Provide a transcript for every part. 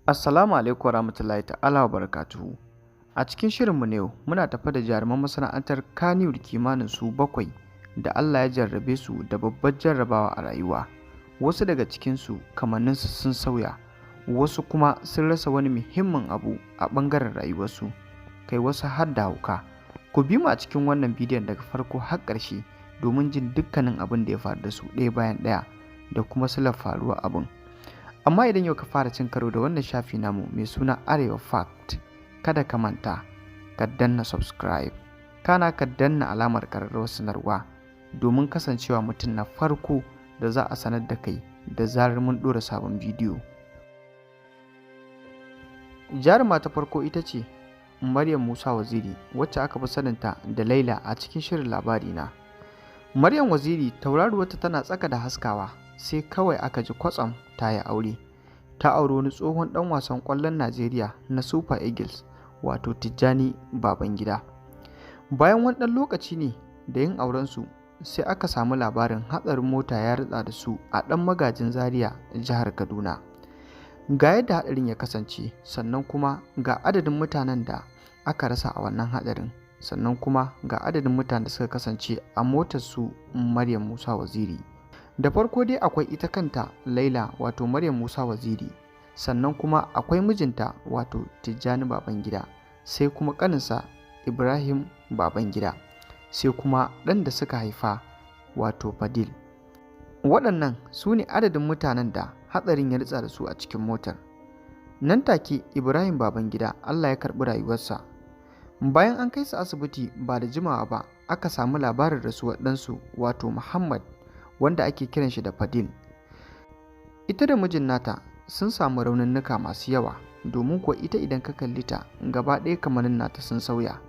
Assalamu alaikum warahmatullahi ta'ala wa barakatuhu. A cikin shirinmu na yau muna tafa da jaruman masana'antar Kannywood kimanin su 7 da Allah ya jarrabe su da babbar jarrabawa a rayuwa. Wasu daga cikinsu kamanninsu sun sauya, wasu kuma sun rasa wani muhimmin abu a ɓangaren rayuwarsu, kai wasu har da hauka. Ku bi mu a cikin wannan bidiyon daga farko har ƙarshe domin jin dukkanin abin da ya faru da su ɗaya bayan ɗaya da kuma silar faruwa abin. Amma idan yau ka fara cin karo da wannan shafi namu mai suna Arewa Fact, kada ka manta ka danna subscribe, kana ka danna alamar ƙararrawar sanarwa domin kasancewa mutum na farko da za a sanar da kai da zarar mun ɗora sabon bidiyo. Jaruma ta farko ita ce Maryam Musa Waziri, wacce aka fi saninta da Laila a cikin shirin labari na. Maryam Waziri tauraruwarta tana tsaka da haskawa sai kawai aka ji kwatsam ta yi aure. Ta auri wani tsohon ɗan wasan ƙwallon Najeriya na Super Eagles, wato Tijjani Babangida. Bayan wani ɗan lokaci ne da yin aurensu sai aka samu labarin hatsarin mota ya ritsa da su a ɗan magajin Zaria, jihar Kaduna. Ga yadda haɗarin ya kasance, sannan kuma ga adadin mutanen da aka rasa a wannan haɗarin, sannan kuma ga adadin mutanen da suka kasance a motar su Maryam Musa Waziri. Da farko dai akwai ita kanta Laila, wato Maryam Musa Waziri, sannan kuma akwai mijinta wato Tijjani Babangida, sai kuma ƙaninsa Ibrahim Babangida, sai kuma ɗan da suka haifa wato Fadil. Waɗannan su ne adadin mutanen da hatsarin ya ritsa da su a cikin motar. Nan take Ibrahim Babangida Allah ya karɓi rayuwarsa. Bayan an kai su asibiti ba da jimawa ba, aka samu labarin rasuwar ɗansu wato Muhammad, wanda ake kiran shi da Fadil. Ita da mijin nata sun samu raunuka masu yawa, domin kuwa ita idan ka kalli ta gaba ɗaya kamannin nata sun sauya.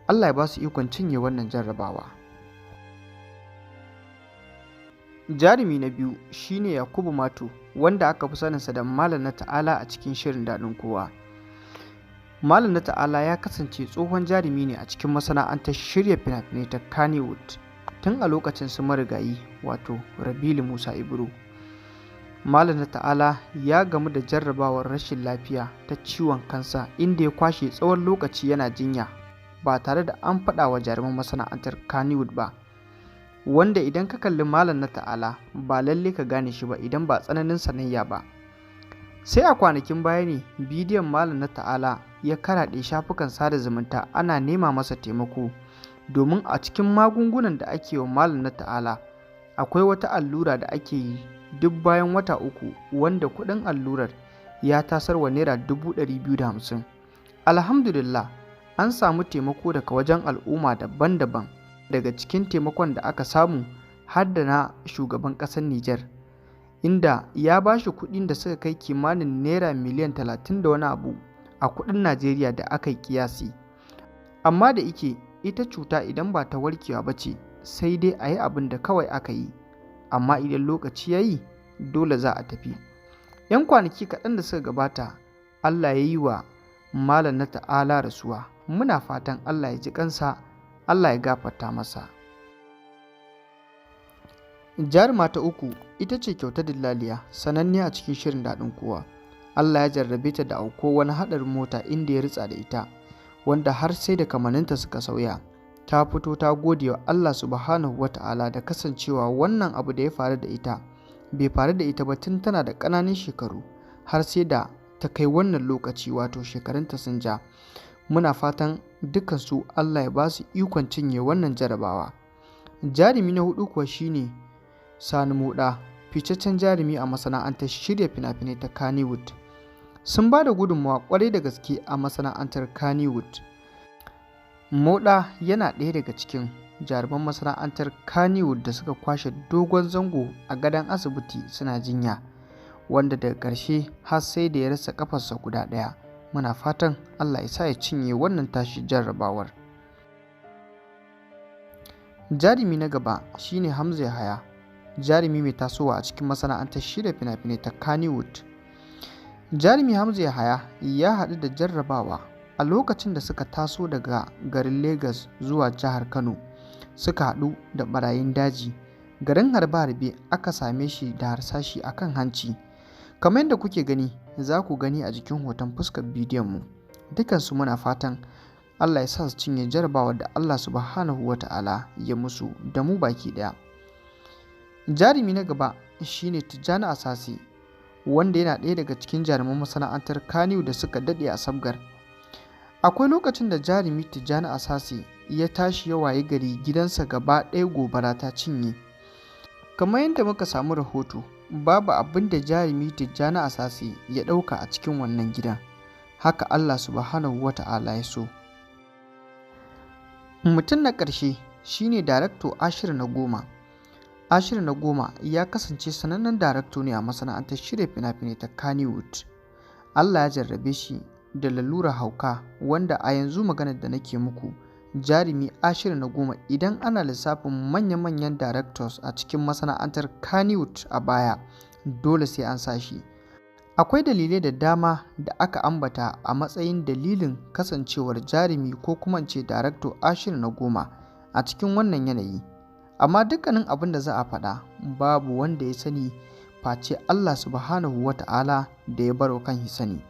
Allah ya ba su ikon cinye wannan jarrabawa. Jarumi na biyu shine Yakubu Mato, wanda aka fi saninsa da Malam na Ta'ala a cikin shirin daɗin kowa. Malam na Ta'ala ya kasance tsohon jarumi ne a cikin masana'antar shirya fina-finai ta Kannywood tun a lokacin su marigayi wato Rabilu Musa Ibro. Malam na Ta'ala ya gamu da jarrabawar rashin lafiya ta ciwon kansa, inda ya kwashe tsawon lokaci yana jinya ba tare da an faɗa wa jaruman masana'antar Kannywood ba, wanda idan ka kalli Malam na Ta'ala ba lalle ka gane shi ba idan ba tsananin sanayya ba. Sai a kwanakin baya ne bidiyon Malam na Ta'ala ya karaɗe shafukan sada zumunta ana nema masa taimako, domin a cikin magungunan da ake wa Malam na Ta'ala akwai wata allura da ake yi duk bayan wata 3, wanda kuɗin allurar ya tasar wa naira 250,000. Alhamdulillah an samu taimako daga wajen al'umma daban-daban. Daga cikin taimakon da aka samu har da na shugaban ƙasar Nijar, inda ya ba shi kuɗin da suka kai kimanin naira miliyan 30 da wani abu a kuɗin Najeriya da aka yi kiyasi. Amma da ike ita cuta idan ba ta warkewa ba ce, sai dai a yi abin da kawai aka yi, amma idan lokaci ya yi dole za a tafi. 'Yan kwanaki kaɗan da suka gabata Allah ya yi wa Malam na Ta'ala rasuwa. Muna fatan Allah ya ji kansa, Allah ya gafarta masa. Jaruma ta uku ita ce Kyauta Dillaliya, sananniya a cikin shirin daɗin kowa. Allah ya jarrabe ta da auko wani haɗarin mota inda ya ritsa da ita, wanda har sai da kamanninta suka sauya. Ta fito ta gode wa Allah subhanahu wa ta'ala da kasancewa wannan abu da ya faru da ita bai faru da ita ba tun tana da ƙananan shekaru, har sai da ta kai wannan lokaci wato shekarunta sun ja. Muna fatan dukansu Allah ya ba su ikon cinye wannan jarabawa. Jarumi na hudu kuwa shine Sani Moda, ficaccen jarumi a masana'antar shirya fina-finai ta Kannywood. Sun ba da gudunmawa kwarai da gaske a masana'antar Kannywood. Moda yana ɗaya daga cikin jaruman masana'antar Kannywood da suka kwashe dogon zango a gadon asibiti suna jinya, wanda daga ƙarshe har sai da ya rasa ƙafarsa guda ɗaya. Muna fatan Allah ya sa ya cinye wannan tashi jarrabawar. Jarumi na gaba shine Hamza Yahaya, jarumi mai tasowa a cikin masana'antar shirya fina-finai ta Kannywood. Jarumi Hamza Yahaya ya haɗu da jarrabawa a lokacin da suka taso daga garin Legas zuwa jihar Kano. Suka haɗu da ɓarayin daji. Garin harbe-harbe aka same shi da harsashi akan hanci. Kamar yadda kuke gani, za ku gani a jikin hoton fuskar bidiyonmu. Dukansu muna fatan Allah ya sa su cinye jarabawar da Allah subhanahu wa ta'ala ya musu da mu baki ɗaya. Jarumi na gaba shine Tijjani Asasi, wanda yana ɗaya daga cikin jaruman masana'antar Kannywood da suka daɗe a sabgar. Akwai lokacin da jarumi Tijjani Asasi ya tashi ya waye gari gidansa gaba ɗaya gobara ta cinye. Kamar yadda muka samu rahoto, babu abin da jarumi Tijjani Asasi ya ɗauka a cikin wannan gidan. Haka Allah subhanahu wa ta'ala ya so. Mutum na ƙarshe shine Darakto Ashiru na Goma. Ashiru na Goma ya kasance sanannen darakto ne a masana'antar shirya fina-finai ta Kannywood. Allah ya jarrabe shi da lalurar hauka, wanda a yanzu maganar da nake muku, jarumi Ashiru na Goma idan ana lissafin manya-manyan directors a cikin masana'antar Kannywood a baya, dole sai an sa shi. Akwai dalilai da dama da aka ambata a matsayin dalilin kasancewar jarumi ko kuma ce darakto Ashiru na Goma a cikin wannan yanayi. Amma dukkanin abin da za a faɗa babu wanda ya sani face Allah subhanahu wa ta'ala da ya baro kan sani.